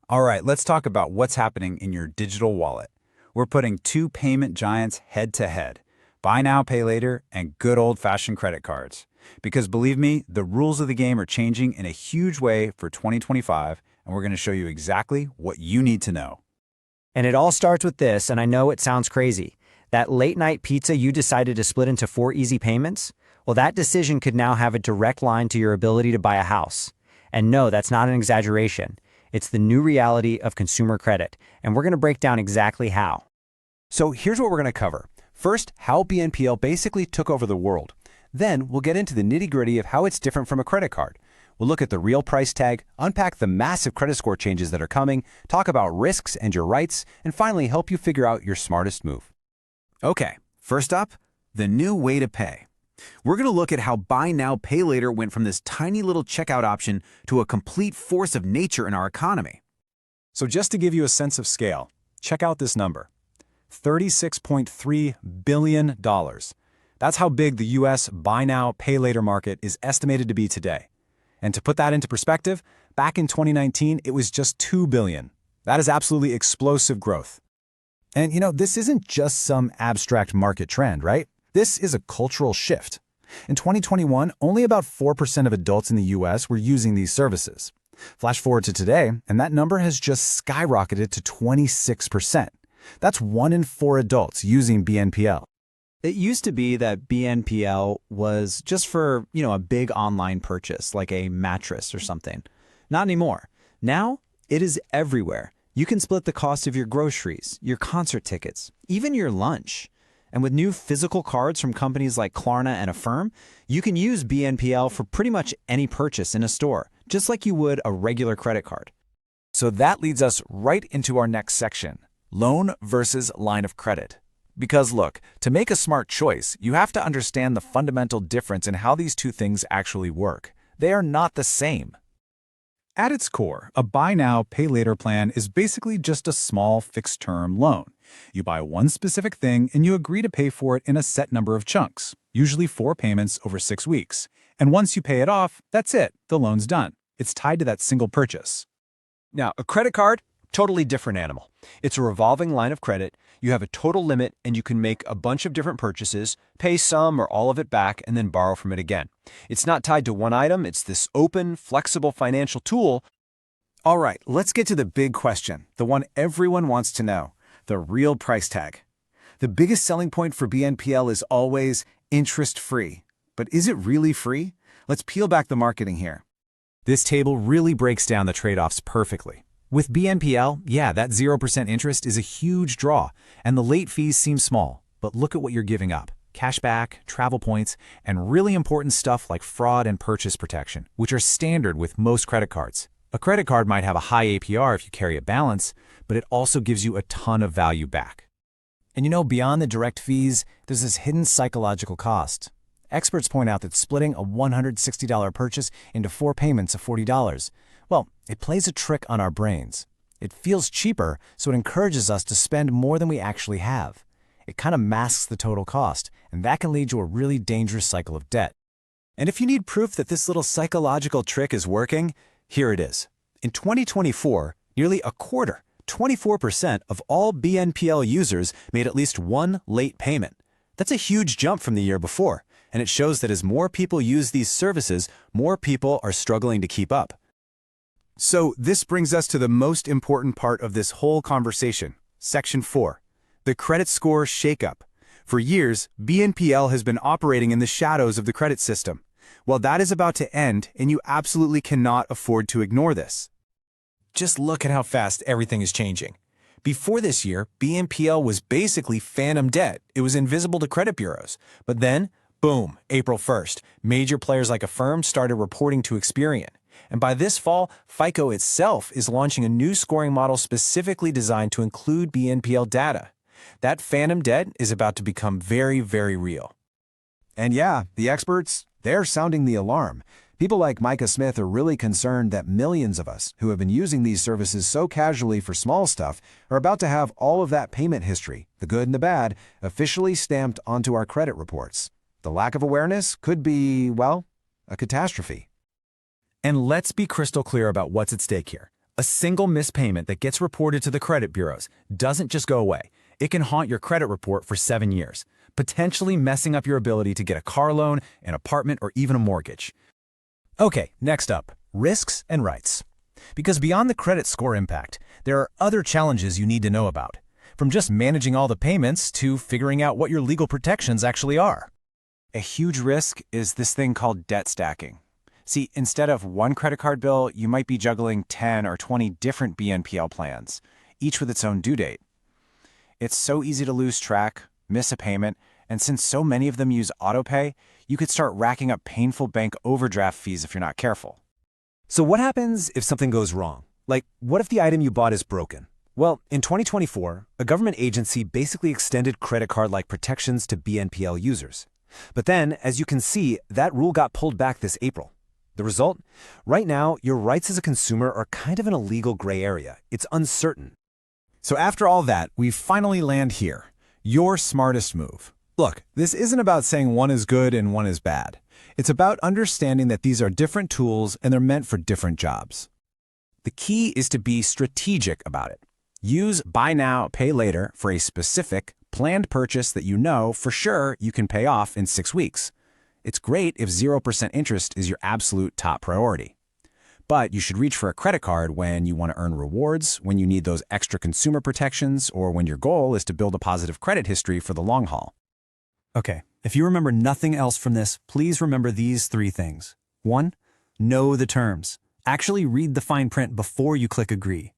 All right, let's talk about what's happening in your digital wallet. We're putting two payment giants head to head, buy now, pay later, and good old-fashioned credit cards. Because believe me, the rules of the game are changing in a huge way for 2025, and we're going to show you exactly what you need to know. And it all starts with this, and I know it sounds crazy. That late night pizza you decided to split into 4 easy payments? Well, that decision could now have a direct line to your ability to buy a house. And no, that's not an exaggeration. It's the new reality of consumer credit, and we're going to break down exactly how. So here's what we're going to cover. First, how BNPL basically took over the world. Then we'll get into the nitty-gritty of how it's different from a credit card. We'll look at the real price tag, unpack the massive credit score changes that are coming, talk about risks and your rights, and finally help you figure out your smartest move. Okay, first up, the new way to pay. We're going to look at how buy now, pay later went from this tiny little checkout option to a complete force of nature in our economy. So just to give you a sense of scale, check out this number, $36.3 billion. That's how big the U.S. buy now, pay later market is estimated to be today. And to put that into perspective, back in 2019, it was just $2 billion. That is absolutely explosive growth. And this isn't just some abstract market trend, right? This is a cultural shift. In 2021, only about 4% of adults in the U.S. were using these services. Flash forward to today, and that number has just skyrocketed to 26%. That's 1 in 4 adults using BNPL. It used to be that BNPL was just for, a big online purchase, like a mattress or something. Not anymore. Now, it is everywhere. You can split the cost of your groceries, your concert tickets, even your lunch. And with new physical cards from companies like Klarna and Affirm, you can use BNPL for pretty much any purchase in a store, just like you would a regular credit card. So that leads us right into our next section, loan versus line of credit. Because look, to make a smart choice, you have to understand the fundamental difference in how these two things actually work. They are not the same. At its core, a buy now, pay later plan is basically just a small fixed-term loan. You buy one specific thing and you agree to pay for it in a set number of chunks, usually 4 payments over 6 weeks. And once you pay it off, that's it, the loan's done. It's tied to that single purchase. Now, a credit card, totally different animal. It's a revolving line of credit. You have a total limit and you can make a bunch of different purchases, pay some or all of it back, and then borrow from it again. It's not tied to one item. It's this open, flexible financial tool. All right, let's get to the big question, the one everyone wants to know, the real price tag. The biggest selling point for BNPL is always interest-free. But is it really free? Let's peel back the marketing here. This table really breaks down the trade-offs perfectly. With BNPL, yeah, that 0% interest is a huge draw, and the late fees seem small. But look at what you're giving up. Cashback, travel points, and really important stuff like fraud and purchase protection, which are standard with most credit cards. A credit card might have a high APR if you carry a balance, but it also gives you a ton of value back. And beyond the direct fees, there's this hidden psychological cost. Experts point out that splitting a $160 purchase into 4 payments of $40, well, it plays a trick on our brains. It feels cheaper, so it encourages us to spend more than we actually have. It kind of masks the total cost, and that can lead to a really dangerous cycle of debt. And if you need proof that this little psychological trick is working, here it is. In 2024, nearly a quarter, 24% of all BNPL users made at least one late payment. That's a huge jump from the year before, and it shows that as more people use these services, more people are struggling to keep up. So this brings us to the most important part of this whole conversation, Section 4, the credit score shakeup. For years, BNPL has been operating in the shadows of the credit system. Well, that is about to end, and you absolutely cannot afford to ignore this. Just look at how fast everything is changing. Before this year, BNPL was basically phantom debt. It was invisible to credit bureaus. But then, boom, April 1st, major players like Affirm started reporting to Experian. And by this fall, FICO itself is launching a new scoring model specifically designed to include BNPL data. That phantom debt is about to become very, very real. And yeah, the experts, they're sounding the alarm. People like Micah Smith are really concerned that millions of us who have been using these services so casually for small stuff are about to have all of that payment history, the good and the bad, officially stamped onto our credit reports. The lack of awareness could be, well, a catastrophe. And let's be crystal clear about what's at stake here. A single missed payment that gets reported to the credit bureaus doesn't just go away. It can haunt your credit report for 7 years, potentially messing up your ability to get a car loan, an apartment, or even a mortgage. Okay, next up, risks and rights. Because beyond the credit score impact, there are other challenges you need to know about, from just managing all the payments to figuring out what your legal protections actually are. A huge risk is this thing called debt stacking. See, instead of one credit card bill, you might be juggling 10 or 20 different BNPL plans, each with its own due date. It's so easy to lose track, miss a payment, and since so many of them use autopay, you could start racking up painful bank overdraft fees if you're not careful. So what happens if something goes wrong? Like, what if the item you bought is broken? Well, in 2024, a government agency basically extended credit card-like protections to BNPL users. But then, as you can see, that rule got pulled back this April. The result? Right now, your rights as a consumer are kind of in a legal gray area. It's uncertain. So after all that, we finally land here. Your smartest move. Look, this isn't about saying one is good and one is bad. It's about understanding that these are different tools and they're meant for different jobs. The key is to be strategic about it. Use buy now, pay later for a specific, planned purchase that you know for sure you can pay off in 6 weeks. It's great if 0% interest is your absolute top priority. But you should reach for a credit card when you want to earn rewards, when you need those extra consumer protections, or when your goal is to build a positive credit history for the long haul. Okay, if you remember nothing else from this, please remember these 3 things. 1. Know the terms. Actually read the fine print before you click agree.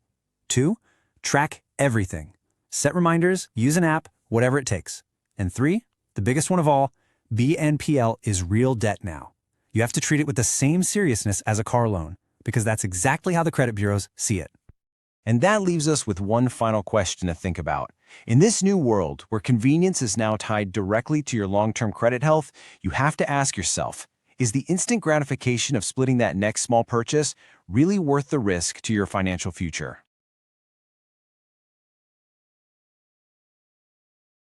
2. Track everything. Set reminders, use an app, whatever it takes. And 3, the biggest one of all, BNPL is real debt now. You have to treat it with the same seriousness as a car loan, because that's exactly how the credit bureaus see it. And that leaves us with one final question to think about. In this new world, where convenience is now tied directly to your long-term credit health, you have to ask yourself, is the instant gratification of splitting that next small purchase really worth the risk to your financial future?